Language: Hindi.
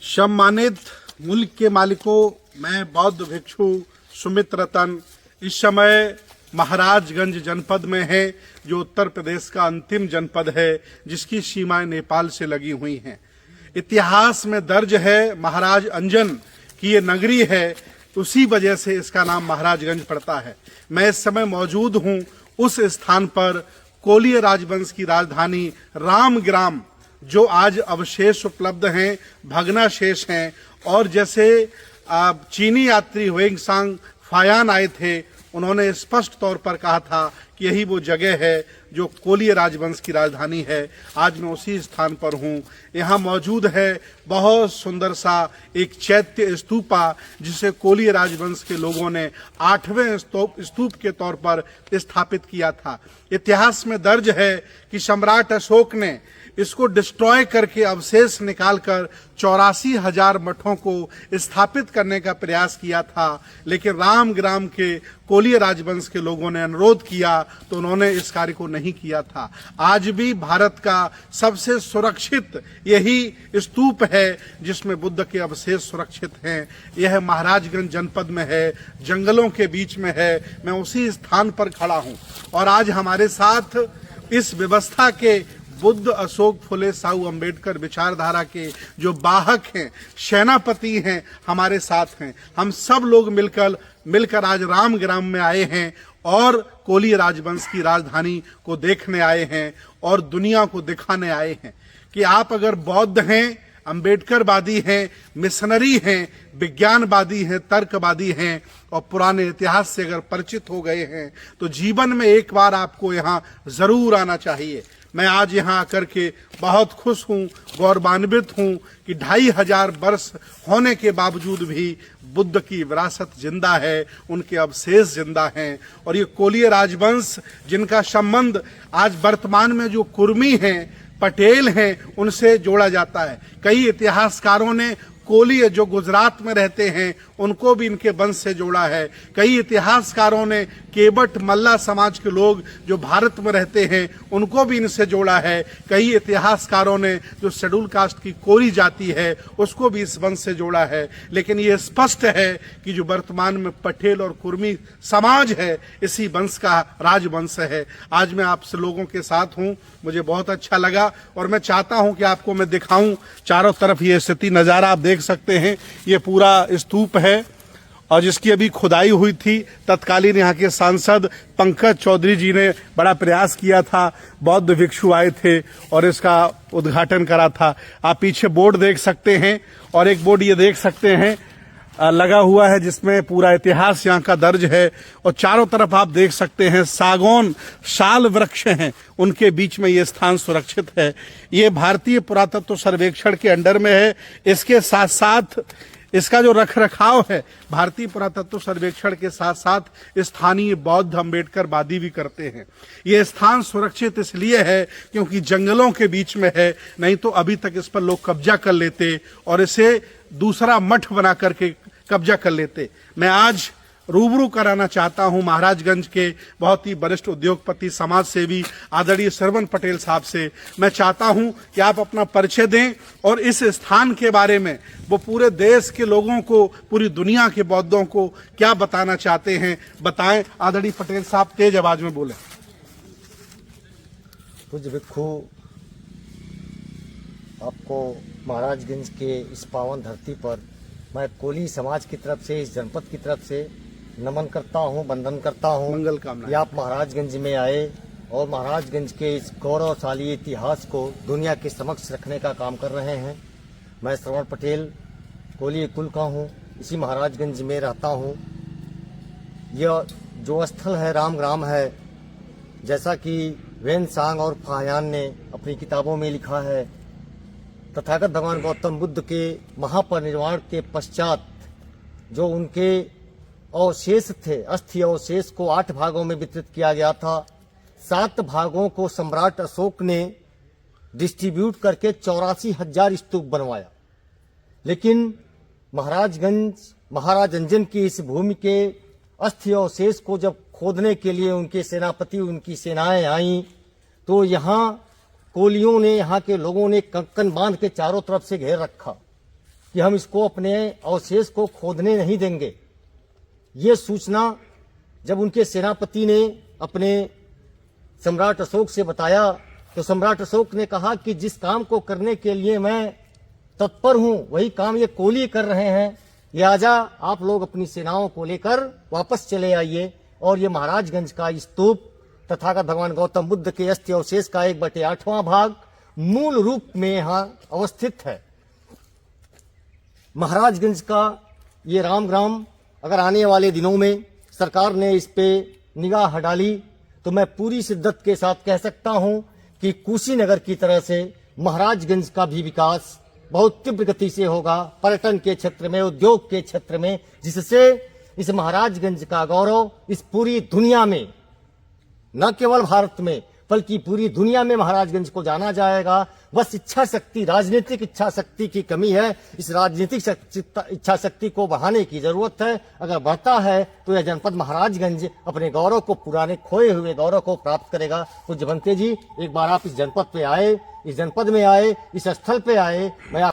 सम्मानित मुल्क के मालिकों, मैं बौद्ध भिक्षु सुमित रतन इस समय महाराजगंज जनपद में है, जो उत्तर प्रदेश का अंतिम जनपद है, जिसकी सीमाएं नेपाल से लगी हुई हैं। इतिहास में दर्ज है महाराज अंजन की ये नगरी है, उसी वजह से इसका नाम महाराजगंज पड़ता है। मैं इस समय मौजूद हूँ उस स्थान पर कोलीय राजवंश की राजधानी रामग्राम, जो आज अवशेष उपलब्ध हैं, भग्नाशेष हैं। और जैसे चीनी यात्री हुएंगसांग फायान आए थे, उन्होंने स्पष्ट तौर पर कहा था कि यही वो जगह है जो कोलीय राजवंश की राजधानी है। आज मैं उसी स्थान पर हूँ। यहाँ मौजूद है बहुत सुंदर सा एक चैत्य स्तूपा, जिसे कोलीय राजवंश के लोगों ने 8वें स्तूप के तौर पर स्थापित किया था। इतिहास में दर्ज है कि सम्राट अशोक ने इसको डिस्ट्रॉय करके अवशेष निकालकर 84,000 मठों को स्थापित करने का प्रयास किया था, लेकिन रामग्राम के कोलीय राजवंश के लोगों ने अनुरोध किया तो उन्होंने इस कार्य को नहीं किया था। आज भी भारत का सबसे सुरक्षित यही स्तूप है जिसमें बुद्ध के अवशेष सुरक्षित हैं। यह महाराजगंज जनपद में है, जंगलों के बीच में है। मैं उसी स्थान पर खड़ा हूं और आज हमारे साथ इस व्यवस्था के बुद्ध, अशोक, फुले, साहू अम्बेडकर विचारधारा के जो वाहक हैं, सेनापति हैं, हमारे साथ हैं। हम सब लोग मिलकर आज रामग्राम में आए हैं और कोलीय राजवंश की राजधानी को देखने आए हैं और दुनिया को दिखाने आए हैं कि आप अगर बौद्ध हैं, अम्बेडकरवादी हैं, मिशनरी हैं, विज्ञानवादी हैं, तर्कवादी हैं और पुराने इतिहास से अगर परिचित हो गए हैं, तो जीवन में एक बार आपको यहाँ जरूर आना चाहिए। मैं आज यहाँ आकर के बहुत खुश हूँ, गौरवान्वित हूँ कि 2500 वर्ष होने के बावजूद भी बुद्ध की विरासत जिंदा है, उनके अवशेष जिंदा हैं। और ये कोलीय राजवंश, जिनका संबंध आज वर्तमान में जो कुर्मी हैं, पटेल हैं, उनसे जोड़ा जाता है। कई इतिहासकारों ने कोलीय जो गुजरात में रहते हैं उनको भी इनके वंश से जोड़ा है। कई इतिहासकारों ने केवट मल्ला समाज के लोग जो भारत में रहते हैं उनको भी इनसे जोड़ा है। कई इतिहासकारों ने जो शेड्यूल कास्ट की कोरी जाति है उसको भी इस वंश से जोड़ा है। लेकिन ये स्पष्ट है कि जो वर्तमान में पटेल और कुर्मी समाज है, इसी वंश का राजवंश है। आज मैं आप लोगों के साथ हूँ, मुझे बहुत अच्छा लगा और मैं चाहता हूँ कि आपको मैं दिखाऊं। चारों तरफ ये स्थिति नज़ारा आप देख सकते हैं। ये पूरा स्तूप है और जिसकी अभी खुदाई हुई थी, तत्कालीन यहाँ के सांसद पंकज चौधरी जी ने बड़ा प्रयास किया था। बौद्ध भिक्षु आए थे और इसका उद्घाटन करा था। आप पीछे बोर्ड देख सकते हैं और एक बोर्ड ये देख सकते हैं लगा हुआ है, जिसमें पूरा इतिहास यहाँ का दर्ज है। और चारों तरफ आप देख सकते हैं सागौन साल वृक्ष हैं, उनके बीच में ये स्थान सुरक्षित है। ये भारतीय पुरातत्व सर्वेक्षण के अंडर में है। इसके साथ साथ इसका जो रखरखाव है भारतीय पुरातत्व सर्वेक्षण के साथ साथ स्थानीय बौद्ध अम्बेडकरवादी भी करते हैं। ये स्थान सुरक्षित इसलिए है क्योंकि जंगलों के बीच में है, नहीं तो अभी तक इस पर लोग कब्जा कर लेते और इसे दूसरा मठ बना करके कब्जा कर लेते। मैं आज रूबरू कराना चाहता हूं महाराजगंज के बहुत ही वरिष्ठ उद्योगपति, समाज सेवी आदरणीय श्रवण पटेल साहब से। मैं चाहता हूं कि आप अपना परिचय दें और इस स्थान के बारे में वो पूरे देश के लोगों को, पूरी दुनिया के बौद्धों को क्या बताना चाहते हैं, बताएं। आदरणीय पटेल साहब तेज आवाज में बोले। पूज्य भिक्षु, आपको महाराजगंज के इस पावन धरती पर मैं कोली समाज की तरफ से, इस जनपद की तरफ से नमन करता हूं, वंदन करता हूं। मंगल कामना कि आप महाराजगंज में आए और महाराजगंज के इस गौरवशाली इतिहास को दुनिया के समक्ष रखने का काम कर रहे हैं। मैं श्रवण पटेल कोली कुल का हूं, इसी महाराजगंज में रहता हूं। यह जो स्थल है रामग्राम है, जैसा कि हुएंगसांग और फायान ने अपनी किताबों में लिखा है, तथागत भगवान गौतम बुद्ध के महापरिनिर्वाण के पश्चात जो उनके अवशेष थे, अस्थि अवशेष को 8 भागों में वितरित किया गया था। 7 भागों को सम्राट अशोक ने डिस्ट्रीब्यूट करके 84,000 स्तूप बनवाया। लेकिन महाराजगंज, महाराज अंजन की इस भूमि के अस्थि अवशेष को जब खोदने के लिए उनके सेनापति, उनकी सेनाएं आईं, तो यहाँ कोलियों ने, यहाँ के लोगों ने कंकन बांध के चारों तरफ से घेर रखा कि हम इसको अपने अवशेष को खोदने नहीं देंगे। ये सूचना जब उनके सेनापति ने अपने सम्राट अशोक से बताया तो सम्राट अशोक ने कहा कि जिस काम को करने के लिए मैं तत्पर हूं वही काम ये कोली कर रहे हैं, लिहाजा आप लोग अपनी सेनाओं को लेकर वापस चले आइए और ये महाराजगंज का स्तूप तथागत भगवान गौतम बुद्ध के अस्थि अवशेष का 1/8वां भाग मूल रूप में यहाँ अवस्थित है। महाराजगंज का ये रामग्राम अगर आने वाले दिनों में सरकार ने इस पे निगाह डाली तो मैं पूरी शिद्दत के साथ कह सकता हूं कि कुशीनगर की तरह से महाराजगंज का भी विकास बहुत तीव्र गति से होगा, पर्यटन के क्षेत्र में, उद्योग के क्षेत्र में, जिससे इस महाराजगंज का गौरव इस पूरी दुनिया में, न केवल भारत में बल्कि पूरी दुनिया में महाराजगंज को जाना जाएगा। बस इच्छा शक्ति, राजनीतिक इच्छा शक्ति की कमी है। इस राजनीतिक इच्छा शक्ति को बढ़ाने की जरूरत है। अगर बढ़ता है तो यह जनपद महाराजगंज अपने गौरव को, पुराने खोए हुए गौरव को प्राप्त करेगा। पूज्य भंते जी, एक बार आप इस जनपद पे आए, इस जनपद में आए, इस स्थल पे आए, मैं